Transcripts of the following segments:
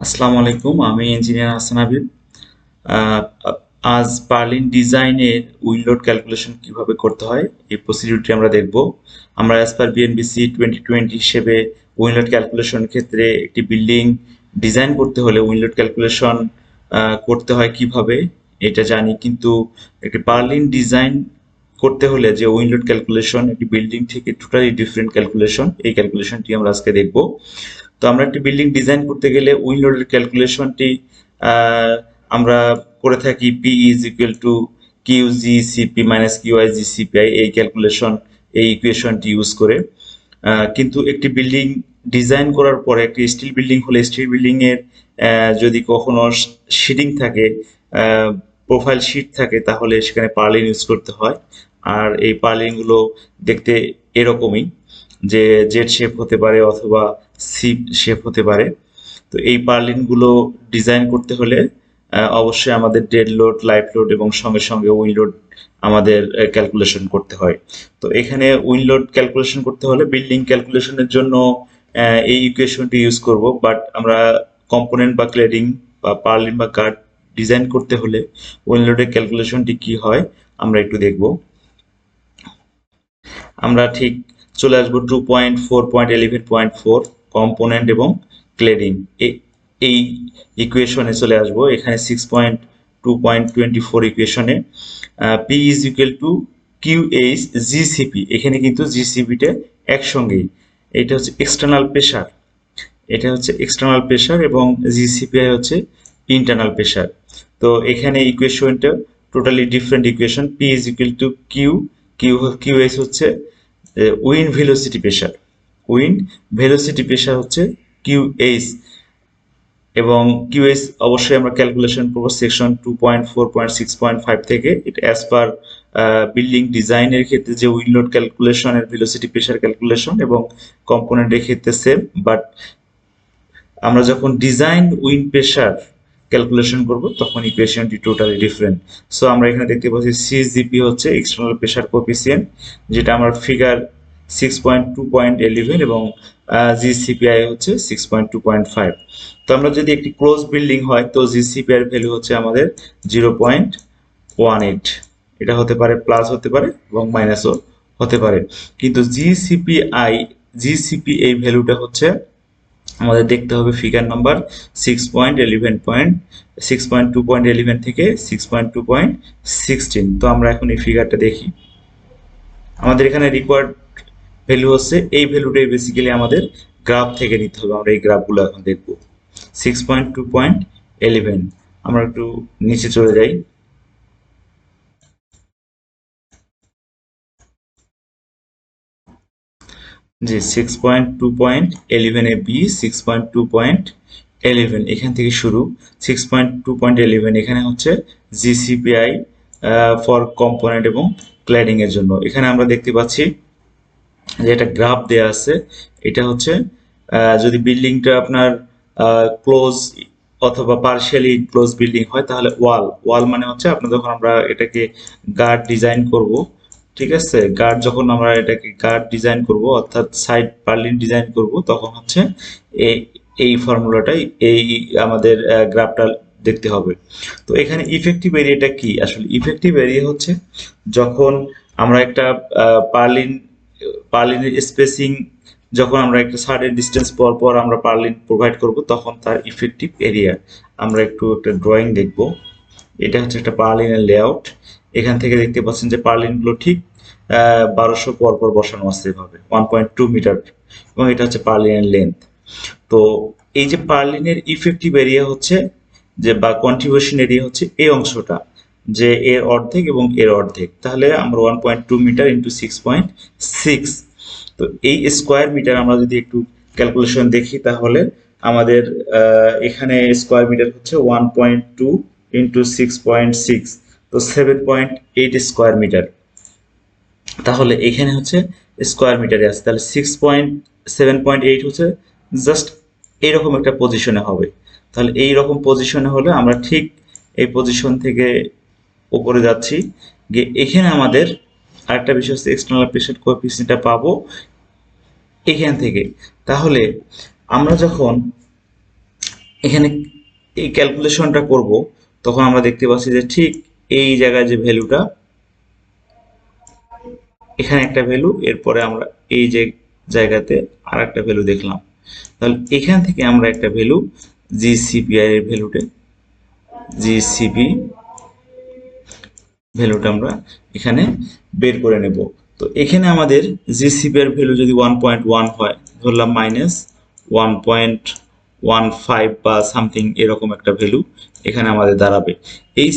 আসসালামু আলাইকুম, আমি ইঞ্জিনিয়ার হাসান হাবিব। আহ, আজ পার্লিন ডিজাইনের উইন্ড লোড ক্যালকুলেশন কিভাবে করতে হয় এই প্রসিডিউরটি আমরা দেখব। আমরা অ্যাজ পার বিএনবিসি 2020 হিসেবে উইন্ড লোড ক্যালকুলেশন ক্ষেত্রে একটি বিল্ডিং ডিজাইন করতে হলে উইন্ড লোড ক্যালকুলেশন করতে হয় কিভাবে এটা জানি, কিন্তু একটি পার্লিন ডিজাইন করতে হলে যে উইন্ড লোড ক্যালকুলেশন একটি বিল্ডিং থেকে টোটালি ডিফারেন্ট ক্যালকুলেশন, এই ক্যালকুলেশনটি আমরা আজকে দেখব। তো আমরা একটি বিল্ডিং ডিজাইন করতে গেলে উইন্ড লোডের ক্যালকুলেশনটি আমরা করে থাকি P is equal to Q G CP minus Q I G CPI, এই ক্যালকুলেশন এই ইকুয়েশনটি ইউজ করে। কিন্তু একটি বিল্ডিং ডিজাইন করার পরে একটি স্টিল বিল্ডিং হলে স্টিল বিল্ডিং এর যদি কখনো শিডিং থাকে, প্রোফাইল শিট থাকে, তাহলে সেখানে পার্লিন ইউজ করতে হয়। আর এই পার্লিন গুলো দেখতে এরকমই, যে জেড শেপ হতে পারে অথবা সি শেপ হতে পারে। তো এই পার্লিন গুলো ডিজাইন করতে হলে অবশ্যই আমাদের ডেড লোড, লাইভ লোড এবং সঙ্গে সঙ্গে উইন্ড লোড আমাদের ক্যালকুলেশন করতে হয়। তো এখানে উইন্ড লোড ক্যালকুলেশন করতে হলে বিল্ডিং ক্যালকুলেশনের জন্য এই ইকুয়েশনটি ইউজ করব, বাট আমরা কম্পোনেন্ট বা ক্লেডিং বা পার্লিন বা গার্ড ডিজাইন করতে হলে উইন্ড লোডের ক্যালকুলেশনটি কি হয় আমরা একটু দেখব। আমরা ঠিক চলে আসবো 2.4.11.4 কম্পোনেন্ট এবং ক্লেডিং, এই ইকুয়েশনে চলে আসবো। এখানে 6.2.24 ইকুয়েশনে P is equal to Q H GCP, এখানে কিন্তু জিসিপিটা একসঙ্গেই। এটা হচ্ছে এক্সটার্নাল প্রেশার, এটা হচ্ছে এক্সটার্নাল প্রেশার এবং জিসিপিআই হচ্ছে ইন্টারনাল প্রেশার। তো এখানে ইকুয়েশনটা totally different equation. P is equal to Q, Q S হচ্ছে wind velocity pressure, wind velocity pressure হচ্ছে কিউ এইচ, এবং কিউএস অবশ্যই আমরা ক্যালকুলেশন করবো সেকশন 2.4.6.5 থেকে। এটা অ্যাজ পার বিল্ডিং ডিজাইনের ক্ষেত্রে যে উইন্ড লোড ক্যালকুলেশনের ভেলোসিটি প্রেশার ক্যালকুলেশন এবং কম্পোনেন্টের ক্ষেত্রে সেম, বাট আমরা যখন ডিজাইন উইন্ড প্রেশার ক্যালকুলেশন করব তখন ইকুয়েশনটি টোটালি ডিফারেন্ট। সো আমরা এখানে দেখতে পাচ্ছি সিজিপি হচ্ছে এক্সটার্নাল প্রেশার কোএফিসিয়েন্ট, যেটা আমার ফিগার 6.2.11, এবং জিসিপিআই হচ্ছে 6.2.5। তো আমরা যদি একটি ক্লোজ বিল্ডিং হয় তো জিসিপিআই এর ভ্যালু হচ্ছে আমাদের 0.18, এটা হতে পারে প্লাস হতে পারে এবং মাইনাসও হতে পারে। কিন্তু জিসিপি এই ভ্যালুটা হচ্ছে আমাদের দেখতে হবে ফিগার নাম্বার 6.2.11 থেকে 6.2.16। তো আমরা এখন এই ফিগারটা দেখি। আমাদের এখানে রিকোয়ার্ড ভ্যালু হচ্ছে এই ভ্যালুটাই, বেসিক্যালি আমাদের গ্রাফ থেকে নিতে হবে। আমরা এই গ্রাফগুলো এখন দেখব। 6.2.11, আমরা একটু নিচে চলে যাই। জি, 6.2.11 এ বি, 6.2.11 এখান থেকে শুরু। 6.2.11 এখানে হচ্ছে জিসিপিআই ফর কম্পোনেন্ট এবং ক্ল্যাডিং এর জন্য। এখানে আমরা দেখতে পাচ্ছি যে একটা গ্রাফ দেয়া আছে। এটা হচ্ছে যদি বিল্ডিংটা আপনার ক্লোজ অথবা পার্শিয়ালি ক্লোজ বিল্ডিং হয় তাহলে ওয়াল মানে হচ্ছে আপনার যখন আমরা এটাকে গার্ড ডিজাইন করব, ঠিক আছে, গার্ড যখন আমরা এটাকে গার্ড ডিজাইন করব অর্থাৎ সাইড পার্লিন ডিজাইন করব, তখন হচ্ছে এই এই ফর্মুলাটাই, এই আমাদের গ্রাফটা দেখতে হবে। তো এখানে ইফেক্টিভ এরিয়াটা কি? আসলে ইফেক্টিভ এরিয়া হচ্ছে যখন আমরা একটা পার্লিন পার্লিনের স্পেসিং, যখন আমরা একটা সার্টেন ডিস্টেন্স পর পর আমরা পার্লিন প্রোভাইড করব তখন তার ইফেক্টিভ এরিয়া। আমরা একটু একটা ড্রয়িং দেখব। এটা হচ্ছে একটা পার্লিনের লেআউট। এখান থেকে দেখতে পাচ্ছেন যে পার্লিনগুলো ঠিক 1200 পর পর বসানো আছে এভাবে 1.2 মিটার, এবং এটা হচ্ছে পার্লিনের লেন্থ। তো এই যে পার্লিনের ইফেক্টিভ এরিয়া হচ্ছে যে বা কন্ট্রিবিউশন এরিয়া হচ্ছে এই অংশটা, যে এর অর্ধেক এবং এর অর্ধেক, তাহলে আমরা 1.2 মিটার ইন্টু 6.6। তো এই স্কোয়ার মিটার আমরা যদি একটু ক্যালকুলেশন দেখি তাহলে আমাদের এখানে স্কোয়ার মিটার হচ্ছে 1.2 ইন্টু 6.6, তো 7.8 স্কোয়ার মিটার। তাহলে এখানে হচ্ছে স্কোয়ার মিটারে আছে, তাহলে 7.8 হচ্ছে জাস্ট এইরকম একটা পজিশনে হবে। তাহলে এই রকম পজিশনে হলে আমরা ঠিক এই পজিশন থেকে উপরে যাচ্ছি গিয়ে এখানে আমাদের আরেকটা বিষয় হচ্ছে এক্সটার্নাল প্রেশার কোএফিসিয়েন্টটা পাবো এখান থেকে। তাহলে আমরা যখন এখানে এই ক্যালকুলেশনটা করব, তখন আমরা দেখতে পাচ্ছি যে ঠিক এই জায়গায় যে ভ্যালুটা, এখানে একটা ভ্যালু, এরপরে আমরা এই যে জায়গাতে আর একটা ভ্যালু দেখলাম। তাহলে এখান থেকে আমরা একটা ভ্যালু জিসিপিআই এর জিসিপি ভ্যালুটা আমরা এখানে বের করে নেব। তো এখানে আমাদের জিসিপি এর ভ্যালু যদি 1.1 হয়, ধরলাম -1.15 বা সামথিং এরকম একটা ভ্যালু এখানে আমাদের দাঁড়াবে। এই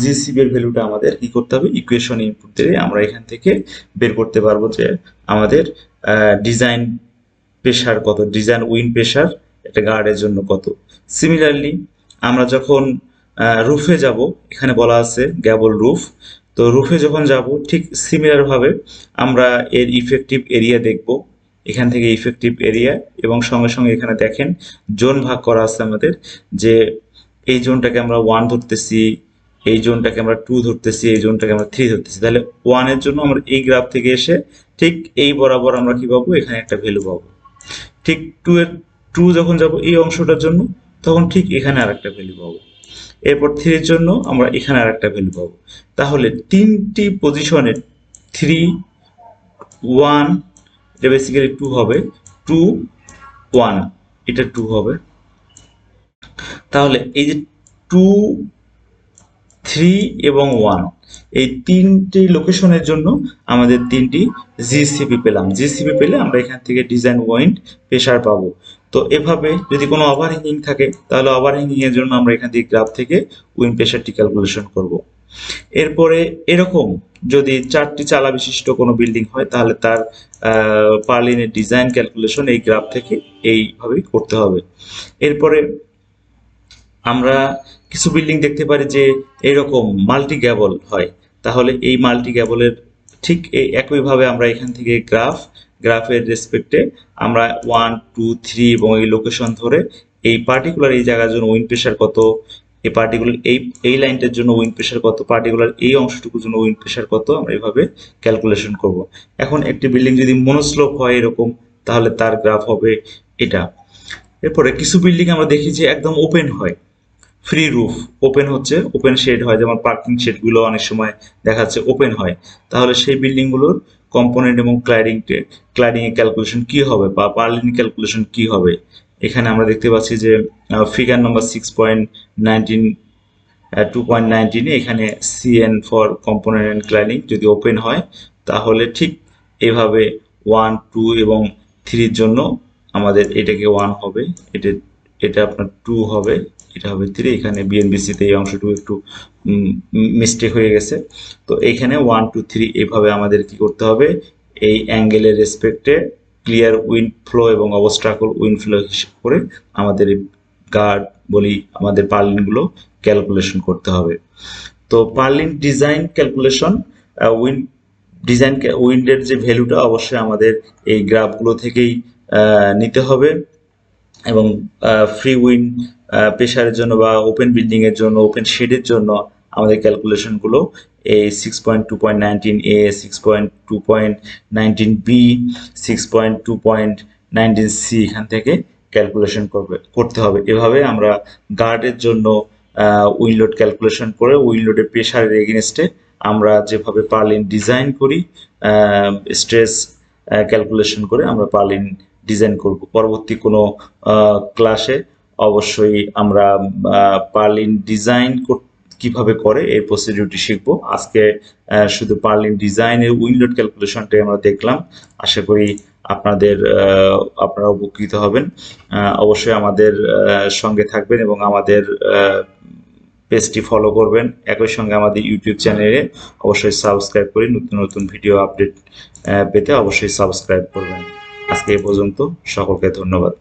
জিসিপি এর ভ্যালুটা আমাদের কি করতে হবে, ইকুয়েশন ইনপুট দিয়ে আমরা এখান থেকে বের করতে পারবো যে আমাদের ডিজাইন প্রেশার কত, ডিজাইন উইন্ড প্রেশার একটা গার্ডের জন্য কত। সিমিলারলি আমরা যখন রুফে যাব, এখানে বলা আছে গ্যাবল রুফ, তো রুফে যখন যাব ঠিক সিমিলার ভাবে আমরা এর ইফেক্টিভ এরিয়া দেখব, এখান থেকে ইফেক্টিভ এরিয়া, এবং সঙ্গে সঙ্গে এখানে দেখেন জোন ভাগ করা আছে আমাদের, যে এই জোনটাকে আমরা 1 ধরতেছি, এই জোনটাকে আমরা 2 ধরতেছি, এই জোনটাকে আমরা 3 ধরতেছি। তাহলে 1 এর জন্য আমরা এই গ্রাফ থেকে এসে ঠিক এই বরাবর আমরা কি পাবো, এখানে একটা ভ্যালু পাবো। ঠিক 2 যখন যাব এই অংশটার জন্য, তখন ঠিক এখানে আরেকটা ভ্যালু পাবো। এরপর 3 এর জন্য আমরা এখানে আরেকটা ভ্যালু পাবো। তাহলে তিনটি পজিশনে 3, 1, এটা বেসিক্যালি 2 হবে, 2, 1, এটা 2 হবে। তাহলে এই যে 2, 3 এবং 1, এই তিনটি লোকেশনের জন্য আমাদের তিনটি জিসিপি পেলাম। জিসিপি পেলে আমরা এখান থেকে ডিজাইন উইন্ড প্রেশার পাবো। তো এভাবে যদি কোনো ওভারহ্যাঙ্গিং থাকে, তাহলে ওভারহ্যাঙ্গিং এর জন্য আমরা এখান থেকে গ্রাফ থেকে উইন্ড প্রেশারটি ক্যালকুলেশন করব। এরপরে এরকম যদি 4টি চালা বিশিষ্ট কোনো বিল্ডিং হয়, তাহলে তার পার্লিনের ডিজাইন ক্যালকুলেশন এই গ্রাফ থেকে এইভাবেই করতে হবে। এরপরে আমরা কিছু বিল্ডিং দেখতে পারি যে এরকম মাল্টি গ্যাবল হয়, তাহলে এই মাল্টি গ্যাবলের ঠিক এই একইভাবে আমরা এখান থেকে গ্রাফের রেসপেক্টে আমরা 1, 2, 3 এবং এই লোকেশন ধরে এই পার্টিকুলার এই জায়গার জন্য উইন্ড প্রেশার কত, এই পার্টিকুলার এই লাইনটার জন্য উইন্ড প্রেশার কত, পার্টিকুলার এই অংশটুকুর জন্য উইন্ড প্রেশার কত, আমরা এইভাবে ক্যালকুলেশন করব। এখন একটি বিল্ডিং যদি মনোস্লোপ হয় এরকম, তাহলে তার গ্রাফ হবে এটা। এরপরে কিছু বিল্ডিং আমরা দেখি যে একদম ওপেন হয়, ফ্রি রুফ, ওপেন হচ্ছে, ওপেন শেড হয়, যেমন পার্কিং শেডগুলো অনেক সময় দেখা যাচ্ছে ওপেন হয়। তাহলে সেই বিল্ডিংগুলোর কম্পোনেন্ট এবং ক্লাডিং এর ক্যালকুলেশন কি হবে, বা পার্লিন ক্যালকুলেশন কি হবে, এখানে আমরা দেখতে পাচ্ছি যে ফিগার নাম্বার 6.19 2.19 এখানে CN for component and cladding যদি ওপেন হয়, তাহলে ঠিক এভাবে 1, 2 এবং 3 এর জন্য আমাদের এটাকে 1 হবে, এটা এটা আপনার 2 হবে, এটা হবে 3। এখানে বিএনবিসিতে এই অংশটুকু একটু মিস্টেক হয়ে গেছে। তো এইখানে 1, 2, 3 এইভাবে আমাদের কি করতে হবে, এই অ্যাঙ্গেলের রেসপেক্টে ক্লিয়ার উইন্ড ফ্লো এবং অবস্ট্রাকল উইন্ড ফ্লো হিসেব করে আমাদের গার্ড বলি আমাদের পার্লিনগুলো ক্যালকুলেশন করতে হবে। তো purlin design calculation, wind design উইন্ডের যে ভ্যালুটা অবশ্যই আমাদের এই গ্রাফগুলো থেকেই নিতে হবে, এবং ফ্রি উইন্ড প্রেশারের জন্য বা ওপেন বিল্ডিং এর জন্য, ওপেন শেডের জন্য আমাদের ক্যালকুলেশনগুলো এই 6.2.19 এ, 6.2.19 বি, 6.2.19 সি এখান থেকে ক্যালকুলেশন করতে হবে। এভাবে আমরা গার্ডের জন্য উইন্ড লোড ক্যালকুলেশন করে উইন্ড লোডের প্রেশারের এগেনস্টে আমরা যেভাবে পার্লিন ডিজাইন করি, স্ট্রেস ক্যালকুলেশন করে আমরা পার্লিন ডিজাইন করব। পরবর্তী কোনো ক্লাসে অবশ্যই আমরা পার্লিন ডিজাইন কিভাবে করে এর প্রসিডিউরটি শিখব। আজকে শুধু পার্লিন ডিজাইনের উইন্ডোড ক্যালকুলেশনটাই আমরা দেখলাম। আশা করি আপনারা উপকৃত হবেন। অবশ্যই আমাদের সঙ্গে থাকবেন এবং আমাদের পেজটি ফলো করবেন। একই সঙ্গে আমাদের ইউটিউব চ্যানেলে অবশ্যই সাবস্ক্রাইব করে নতুন নতুন ভিডিও আপডেট পেতে অবশ্যই সাবস্ক্রাইব করবেন। আজকে এই পর্যন্ত, সকলকে ধন্যবাদ।